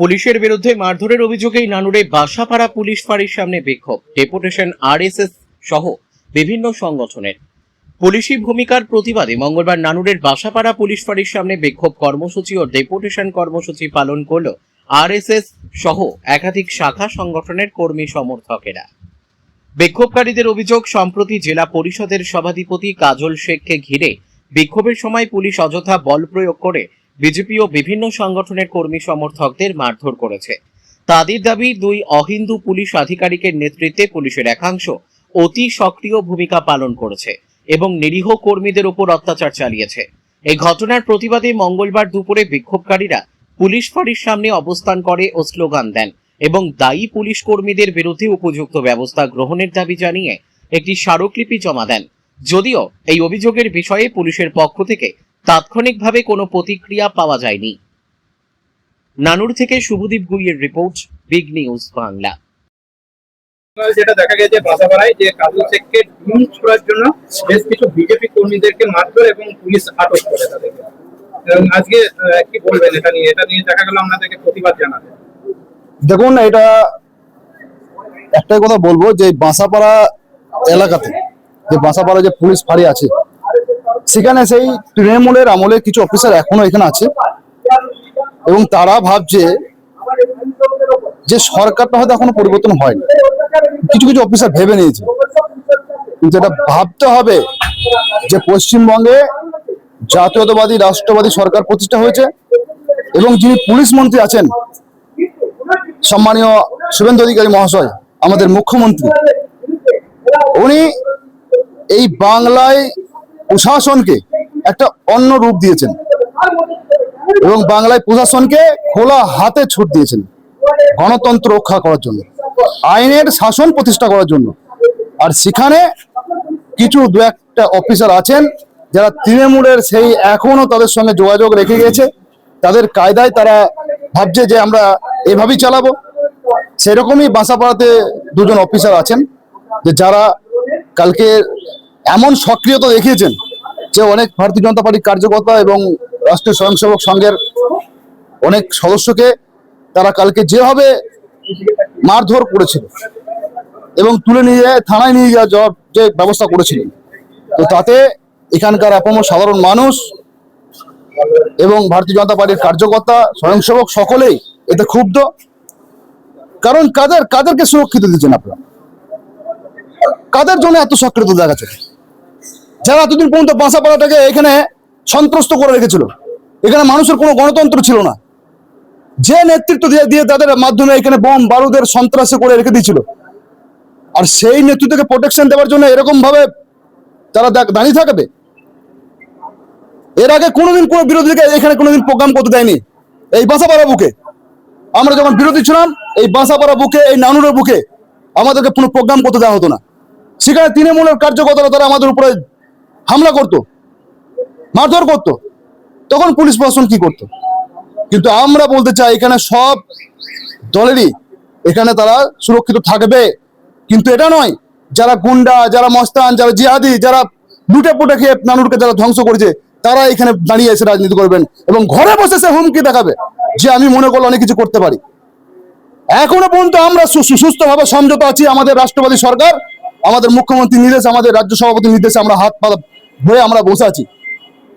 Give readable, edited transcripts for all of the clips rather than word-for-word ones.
পুলিশের বিরুদ্ধে মারধরের অভিযোগেই নানুরে বাসাপাড়া পুলিশ ফাঁড়ির সামনে বিক্ষোভ, ডেপুটেশন আরএসএস সহ বিভিন্ন সংগঠনের। পুলিশি ভূমিকার প্রতিবাদে মঙ্গলবার নানুরের বাসাপাড়া পুলিশ ফাঁড়ির সামনে বিক্ষোভ কর্মসূচি ও ডেপুটেশন কর্মসূচি পালন করল আরএসএস সহ একাধিক শাখা সংগঠনের কর্মী সমর্থকেরা। বিক্ষোভকারীদের অভিযোগ, সম্প্রতি জেলা পরিষদের সভাধিপতি কাজল শেখকে ঘিরে বিক্ষোভের সময় পুলিশ অযথা বল প্রয়োগ করে বিজেপি ও বিভিন্ন সংগঠনের কর্মী সমর্থকদের মারধর করেছে। তাদের দাবি, দুই অহিন্দু পুলিশ আধিকারিকের নেতৃত্বে পুলিশের একাংশ অতি সক্রিয় ভূমিকা পালন করেছে এবং নিরীহ কর্মীদের উপর অত্যাচার চালিয়েছে। এই ঘটনার প্রতিবাদে মঙ্গলবার দুপুরে বিক্ষোভকারীরা পুলিশ ফাঁড়ির সামনে অবস্থান করে ও স্লোগান দেন এবং দায়ী পুলিশ কর্মীদের বিরুদ্ধে উপযুক্ত ব্যবস্থা গ্রহণের দাবি জানিয়ে একটি স্মারকলিপি জমা দেন। যদিও এই অভিযোগের বিষয়ে পুলিশের পক্ষ থেকে তাৎক্ষণিকভাবে কোনো প্রতিক্রিয়া পাওয়া যায়নি। নানুর থেকে শুভদীপ গুইয়ের রিপোর্ট, বিগ নিউজ বাংলা। যেটা দেখা গেছে বাসাপাড়ায় যে কাজল শেখকে ঢুম ছোড়ার জন্য বেশ কিছু বিজেপি কর্মীদেরকে মারধর এবং পুলিশ আটক করে তাদেরকে। এবং আজকে কি বলবেন এটা নিয়ে দেখা গেল আপনাদেরকে প্রতিবাদ জানাবে। দেখুন, এটা একটাই কথা বলবো যে বাসাপাড়া এলাকাতে যে বাসাপাড়া যে পুলিশ ফাঁড়ি আছে, সেখানে সেই তৃণমূলের আমলে কিছু অফিসার এখনো এখানে আছে এবং তারা ভাবছে যে সরকারটা হয়তো এখনো পরিবর্তন হয়নি। কিছু কিছু অফিসার ভেবে নিয়েছে, কিন্তু এটা ভাবতে হবে যে পশ্চিমবঙ্গে জাতীয়তাবাদী রাষ্ট্রবাদী সরকার প্রতিষ্ঠা হয়েছে এবং যিনি পুলিশ মন্ত্রী আছেন সম্মানীয় শুভেন্দু অধিকারী মহাশয়, আমাদের মুখ্যমন্ত্রী, উনি এই বাংলায় প্রশাসনকে একটা অন্য রূপ দিয়েছেন এবং বাংলায় প্রশাসনকে খোলা হাতে ছুট দিয়েছেন গণতন্ত্র রক্ষা করার জন্য, আইনের শাসন প্রতিষ্ঠা করার জন্য। আর সেখানে কিছু দু একটা অফিসার আছেন যারা তৃণমূলের সেই এখনো তাদের সঙ্গে যোগাযোগ রেখে গেছে, তাদের কায়দায় তারা ভাবছে যে আমরা এভাবেই চালাবো। সেরকমই বাসাপাড়াতে দুজন অফিসার আছেন যে যারা কালকে এমন সক্রিয়তা দেখিয়েছেন যে অনেক ভারতীয় জনতা পার্টির কার্যকর্তা এবং রাষ্ট্রীয় স্বয়ংসেবক সংঘের অনেক সদস্যকে তারা কালকে যেভাবে মারধর করেছিল এবং তুলে নিয়ে থানায় নিয়ে যাওয়ার যে ব্যবস্থা করেছিলেন, তো তাতে এখানকার আপামর সাধারণ মানুষ এবং ভারতীয় জনতা পার্টির কার্যকর্তা স্বয়ংসেবক সকলেই এতে ক্ষুব্ধ। কারণ কাদেরকে সুরক্ষিত দিচ্ছেন আপনারা? কাদের জন্য এত সক্রিয়তা দেখাচ্ছে? যারা এতদিন পর্যন্ত বাসাপাড়াটাকে এখানে সন্ত্রস্ত করে রেখেছিল, এখানে মানুষের কোনো গণতন্ত্র ছিল না, যে নেতৃত্ব দিয়ে তাদের মাধ্যমে এখানে বোম বারুদের সন্ত্রাসী করে রেখে দিয়েছিল, আর সেই নেতৃত্বকে প্রোটেকশন দেওয়ার জন্য এরকম ভাবে তারা দাঁড়িয়ে থাকবে? এর আগে কোনোদিন কোনো বিরোধীকে এখানে কোনোদিন প্রোগ্রাম করতে দেয়নি। এই বাসাপাড়া বুকে আমরা যখন বিরোধী ছিলাম, এই বাসাপাড়া বুকে, এই নানুরের বুকে আমাদেরকে কোনো প্রোগ্রাম করতে দেওয়া হতো না। সেখানে তৃণমূলের কার্যকর্তারা তারা আমাদের উপরে হামলা করতো, মারধর করতো, তখন পুলিশ প্রশাসন কি করতো? কিন্তু আমরা বলতে চাই এখানে সব দলেরই এখানে তারা সুরক্ষিত থাকবে, কিন্তু এটা নয় যারা গুন্ডা, যারা মস্তান, যারা জিহাদি, যারা লুটে পুটে খেয়ে নানুরকে যারা ধ্বংস করেছে, তারা এখানে দাঁড়িয়ে এসে রাজনীতি করবেন এবং ঘরে বসে সে হুমকি দেখাবে যে আমি মনে করলে অনেক কিছু করতে পারি। এখনো পর্যন্ত আমরা সুস্থভাবে সমঝোতা আছি। আমাদের রাষ্ট্রবাদী সরকার, আমাদের মুখ্যমন্ত্রীর নির্দেশে, আমাদের রাজ্য সভাপতির নির্দেশে আমরা হাত পা ধরে আমরা বসে আছি।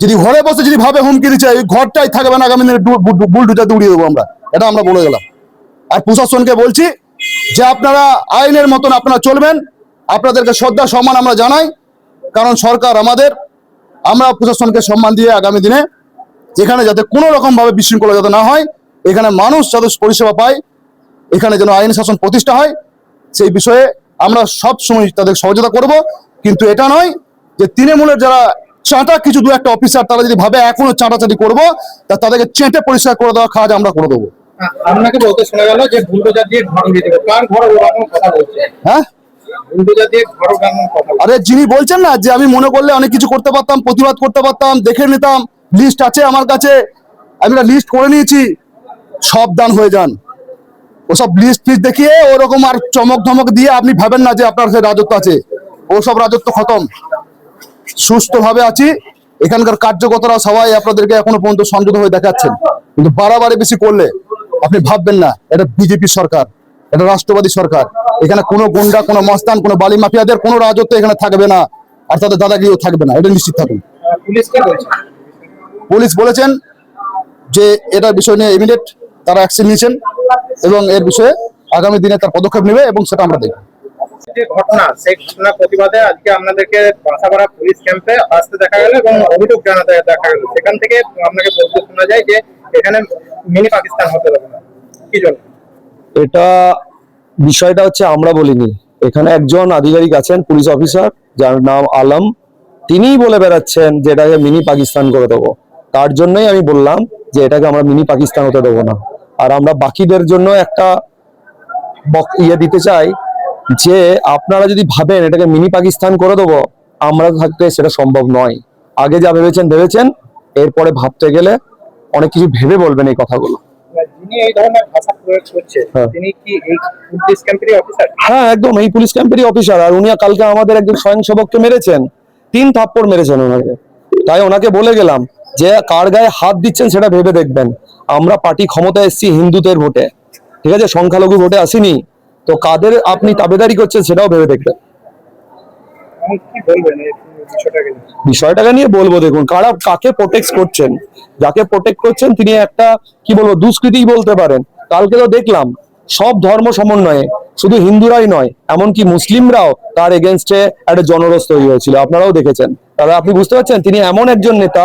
যদি ঘরে বসে যদি ভাবে হুমকি দিচ্ছে, এই ঘরটাই থাকবে না, আগামী দিনে বুলডোজার উড়িয়ে দেবো আমরা, এটা আমরা বলে গেলাম। আর প্রশাসনকে বলছি যে আপনারা আইনের মতন আপনারা চলবেন, আপনাদেরকে শ্রদ্ধা সম্মান আমরা জানাই, কারণ সরকার আমাদের, আমরা প্রশাসনকে সম্মান দিয়ে আগামী দিনে এখানে যাতে কোনো রকম ভাবে বিশৃঙ্খলা যাতে না হয়, এখানে মানুষ যাতে পরিষেবা পায়, এখানে যেন আইন শাসন প্রতিষ্ঠা হয়, সেই বিষয়ে আমরা সব সময় তাদের সহযোগিতা করব। কিন্তু এটা নয় যে তৃণমূলের যারা চাঁটা কিছু দু একটা অফিসার তারা যদি ভাবে এখনো চাঁটাচাঁটি করবো, তা তাদেরকে চেটে পরিষ্কার করে দেওয়া কাজ আমরা করে দেবো। আপনাকে বলতে শোনা গেল যে বুলডোজার দিয়ে ঘর উড়িয়ে দেবে, কার ঘর ওড়ানোর কথা বলছে? হ্যাঁ, বুলডোজার দিয়ে ঘর ওড়ানোর কথা। আরে যিনি বলছেন না যে আমি মনে করলে অনেক কিছু করতে পারতাম, প্রতিবাদ করতে পারতাম, দেখে নিতাম, লিস্ট আছে আমার কাছে, আমি একটা লিস্ট করে নিয়েছি, সব দান হয়ে যান। ওসব লিস্ট ফিস্ট দেখিয়ে ওরকম আর চমক ধমক দিয়ে আপনি ভাবেন না যে আপনার সে রাজত্ব আছে, ওসব রাজত্ব খতম। সুস্থভাবে আছি, এখানকার কার্যকর্তারা সবাই আপনাদেরকে এখনো পর্যন্ত সংযত হয়ে দেখাচ্ছেন, কিন্তু বাড়াবাড়ি বেশি করলে আপনি ভাববেন না এটা বিজেপি সরকার, এটা রাষ্ট্রবাদী সরকার। এখানে কোনো গুন্ডা, কোনো মস্তান, কোনো বালি মাফিয়াদের কোনো রাজত্ব এখানে থাকবে না, আর তাদের দাদাগিরিও থাকবে না, এটা নিশ্চিত থাকুন। পুলিশ কি বলছে? পুলিশ বলেছেন যে এটার বিষয় নিয়ে ইমিডিয়েট তারা অ্যাকশন নিয়েছেন এবং এর বিষয়ে আগামী দিনে তার পদক্ষেপ নেবে এবং সেটা আমরা দেখব। যে ঘটনা, সেই ঘটনার প্রতিবাদে আজকে আপনাদেরকে বাসাপাড়া পুলিশ ক্যাম্পে আসতে দেখা গেল এবং অভিযোগ জানাতে দেখা গেল। সেখান থেকে আপনাকে বলতে শোনা যায় যে এখানে মিনি পাকিস্তান হতে দেবে না, কি জন্য? এটা বিষয়টা হচ্ছে আমরা বলিনি, এখানে একজন আধিকারিক আছেন পুলিশ অফিসার যার নাম আলম, তিনিই বলে বেড়াচ্ছেন যে এটাকে মিনি পাকিস্তান করে দেবো। তার জন্যই আমি বললাম যে এটাকে আমরা মিনি পাকিস্তান হতে দেবো না। আর আমরা বাকিদের জন্য একটা দিতে চাই যে আপনারা যদি ভাবেন এটাকে মিনি পাকিস্তান করে দেবো, আমরা থাকতে সেটা সম্ভব নয়। আগে যা ভেবেছেন, এরপরে ভাবতে গেলে অনেক কিছু ভেবে বলবেন এই কথাগুলো। যিনি এই ধরনের ভাষা প্রয়োগ করছে তিনি কি এই পুলিশ ক্যাম্পেরই অফিসার? হ্যাঁ, একদম এই পুলিশ ক্যাম্পেরই অফিসার। আর উনি কালকে আমাদের একজন স্বয়ংসেবককে মেরেছেন, 3 থাপ্পড় মেরেছেন ওনাকে। তাই ওনাকে বলে গেলাম যে কার গায়ে হাত দিচ্ছেন সেটা ভেবে দেখবেন। আমরা পার্টি ক্ষমতায় এসেছি হিন্দুদের ভোটে, ঠিক আছে, সংখ্যালঘু ভোটে আসিনি। তো কাদের আপনি তাবেদারি করছেন সেটাও ভেবে দেখবেন। কি বলবেন এই বিষয়টাকে নিয়ে? বিষয়টাকে নিয়ে বলবো, দেখুন কারা কাকে প্রোটেক্ট করছেন। যাকে প্রোটেক্ট করছেন তিনি একটা কি বলবো দুষ্কৃতী বলতে পারেন। কালকে তো দেখলাম সব ধর্ম সমন্বয়ে, শুধু হিন্দুরাই নয় এমনকি মুসলিমরাও তার এগেনস্টে একটা জনরোষ তৈরি হয়েছিল, আপনারাও দেখেছেন। তাহলে আপনি বুঝতে পারছেন তিনি এমন একজন নেতা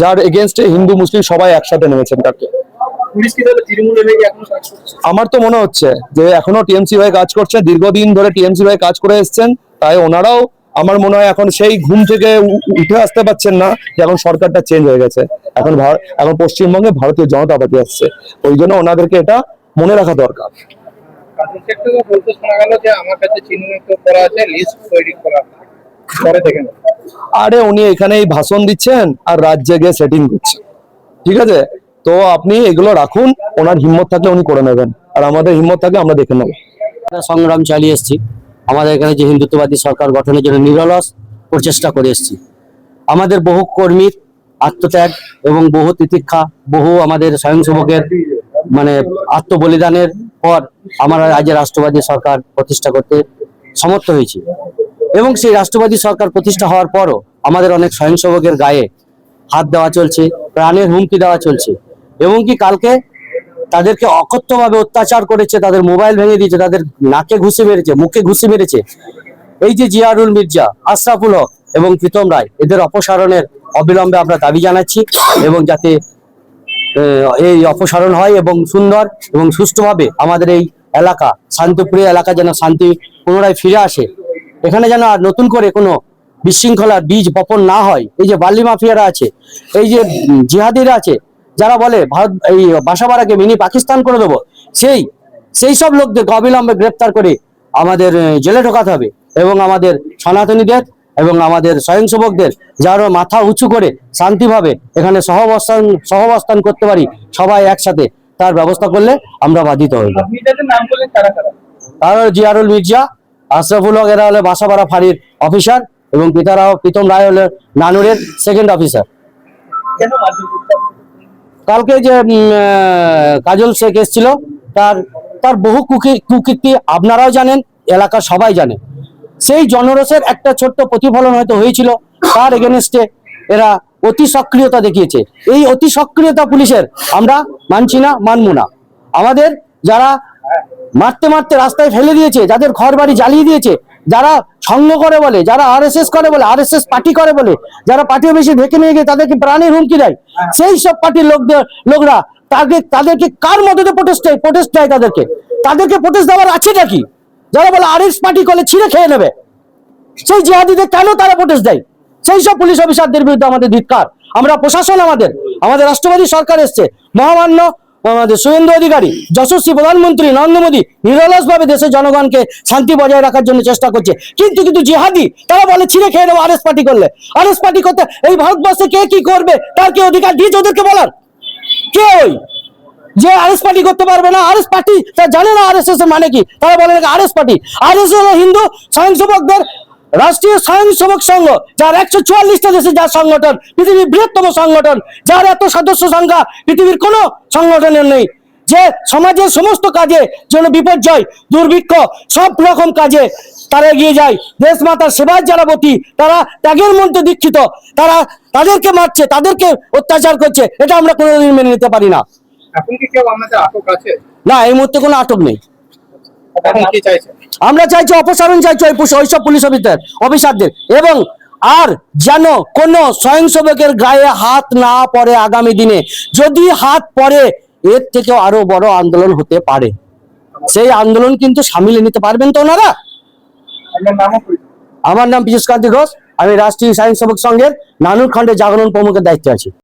যার এগেনস্টে হিন্দু মুসলিম সবাই একসাথে নেমেছেন তাকে। পুলিশ কি তাহলে তৃণমূলের হয়ে এখনো কাজ করছে? আমার তো মনে হচ্ছে যে এখনো টিএমসি হয়ে কাজ করছে, দীর্ঘদিন ধরে টিএমসি হয়ে কাজ করে এসেছেন। তাই ওনারাও আমার মনে হয় এখন সেই ঘুম থেকে উঠে আসতে পারছেন না যে এখন সরকারটা চেঞ্জ হয়ে গেছে, এখন পশ্চিমবঙ্গে ভারতীয় জনতা পার্টি আসছে। ওই জন্য ওনাদেরকে এটা মনে রাখা দরকার। কাজল শেখ থেকে বলতে শোনা গেল যে আমার কাছে চিহ্নিত করা আছে, লিস্ট তৈরি করা পরে দেখেন। আরে উনি এখানেই ভাষণ দিচ্ছেন আর রাজ্যে গিয়ে সেটিং করছেন, ঠিক আছে। তো আপনি এগুলো রাখুন, ওনার হিম্মত থাকলে উনি করে নেবেন, আর আমাদের হিম্মত থাকলে আমরা দেখে নেবো। সংগ্রাম চালিয়ে এসেছি। আমাদের এখানে যে হিন্দুত্ববাদী সরকার গঠনের জন্য নিরলস প্রচেষ্টা করে এসেছি। আমাদের বহু কর্মীর আত্মত্যাগ এবং বহু তিতিক্ষা, বহু আমাদের স্বয়ংসেবকের আত্মবলিদানের পর আমরা রাজ্যে রাষ্ট্রবাদী সরকার প্রতিষ্ঠা করতে সমর্থ হয়েছি। এবং সেই রাষ্ট্রবাদী সরকার প্রতিষ্ঠা হওয়ার পরও আমাদের অনেক স্বয়ংসেবকের গায়ে হাত দেওয়া চলছে, প্রাণের হুমকি দেওয়া চলছে। এবং কি কালকে তাদেরকে অকথ্যভাবে অত্যাচার করেছে, তাদের মোবাইল ভেঙে দিয়েছে, তাদের নাকে ঘুষি মেরেছে, মুখে ঘুষি মেরেছে। এই যে জিয়ারুল মির্জা, আশরাফুল হক এবং প্রীতম রায়, এদের অপসারণের অবিলম্বে আমরা দাবি জানাচ্ছি এবং যাতে এই অপসারণ হয় এবং সুন্দর এবং সুষ্ঠুভাবে আমাদের এই এলাকা, শান্তিপ্রিয় এলাকা যেন শান্তি পুনরায় ফিরে আসে। এখানে যেন আর নতুন করে কোনো বিশৃঙ্খলার বীজ বপন না হয়। এই যে বালি মাফিয়ারা আছে, এই যে জিহাদিরা আছে, যারা বলে ভারত এই বাসাপাড়াকে মিনি পাকিস্তান করে দেবো, সেই সব লোকদেরকে অবিলম্বে গ্রেপ্তার করে আমাদের জেলে ঢোকাতে হবে। এবং আমাদের সনাতনীদের এবং আমাদের স্বয়ংসেবকদের যারা মাথা উঁচু করে শান্তিভাবে এখানে সহাবস্থান করতে পারি সবাই একসাথে, তার ব্যবস্থা করলে আমরা বাধিত হইব। আপনি যাদের নাম বললেন তারা কারা? তারা জিয়ারুল মির্জা, আশরাফুল হক, এরা হলে বাসাপাড়া ফাঁড়ির অফিসার এবং প্রীতম রায় হলে নানুরের 2nd অফিসার। কেন মারধর করতে হবে? কালকে যে কাজল শেখ এসেছিল, তার বহু কুকীর্তি আপনারাও জানেন, এলাকার সবাই জানে। সেই জনরোষের একটা ছোট্ট প্রতিফলন হয়তো হয়েছিল। তার এগেনস্টে এরা অতি সক্রিয়তা দেখিয়েছে। এই অতি সক্রিয়তা পুলিশের আমরা মানছি না, মানব না। আমাদের যারা মারতে মারতে রাস্তায় ফেলে দিয়েছে, যাদের ঘর বাড়ি জ্বালিয়ে দিয়েছে, যারা সঙ্গ করে বলে, যারা আরএসএস করে বলে, আরএসএস পার্টি করে বলে, যারা পার্টি অফিসে ঢেকে নিয়ে গিয়ে তাদেরকে প্রাণের হুমকি দেয়, সেই সব পার্টির লোকরা তাদেরকে কার মদতে প্রোটেস্ট দেয়? তাদেরকে প্রোটেস্ট দেওয়ার আছেটা কি? যারা বলে আরএস পার্টি করলে ছিঁড়ে খেয়ে নেবে, সেই জিহাদিদের কেন তারা প্রোটেস্ট দেয়? সেই সব পুলিশ অফিসারদের বিরুদ্ধে আমাদের ধিক্কার। আমরা প্রশাসন, আমাদের রাষ্ট্রবাদী সরকার এসছে, মহামান্য আমাদের শুভেন্দু অধিকারী, যশস্বী প্রধানমন্ত্রী নরেন্দ্র মোদী নিরলসভাবে দেশের জনগণকে শান্তি বজায় রাখার জন্য চেষ্টা করছে। কিন্তু জিহাদি তারা বলে ছিঁড়ে খেয়ে নেবো আরএস পার্টি করলে। আরএস পার্টি করতে এই ভারতবর্ষে কে কি করবে তার কি অধিকার দিয়েছে ওদেরকে বলার? কে ওই যে আরএস পার্টি করতে পারবে না? আরএস পার্টি তারা জানে না আরএসএস এর মানে কি, তারা বলে আরএস পার্টি। আরএস হলো হিন্দু স্বয়ংসেবকদের রাষ্ট্রীয় স্বয়ংসেবক সংঘ, যার 144টা দেশে যার সংগঠন, পৃথিবীর বৃহত্তম সংগঠন, যার এত সদস্য সংখ্যা পৃথিবীর কোনো সংগঠনের নেই, যে সমাজের সমস্ত কাজে যেন বিপর্যয় দুর্ভিক্ষ সব রকম কাজে তারা এগিয়ে যায়, দেশ মাতার সেবায় যারা ব্রতী, তারা ত্যাগের মধ্যে দীক্ষিত, তারা তাদেরকে মারছে, তাদেরকে অত্যাচার করছে, এটা আমরা কোনোদিন মেনে নিতে পারি না। এখন কি কেউ আমাদের আটক আছে? না, এই মুহূর্তে কোনো আটক নেই। এখন কি চাইছেন? আমরা চাইছি অপসারণ চাইছি ওইসব পুলিশ অফিসারদের, এবং আর যেন কোনো স্বয়ংসেবকের গায়ে হাত না পড়ে। আগামী দিনে যদি হাত পড়ে এর থেকেও আরো বড় আন্দোলন হতে পারে। সেই আন্দোলন কিন্তু সামিলে নিতে পারবেন তো ওনারা? আপনার নামও পরিচয়? আমার নাম পীযুষ কান্তি ঘোষ, আমি রাষ্ট্রীয় স্বয়ংসেবক সংঘের নানুর খণ্ডে জাগরণ প্রমুখের দায়িত্বে আছি।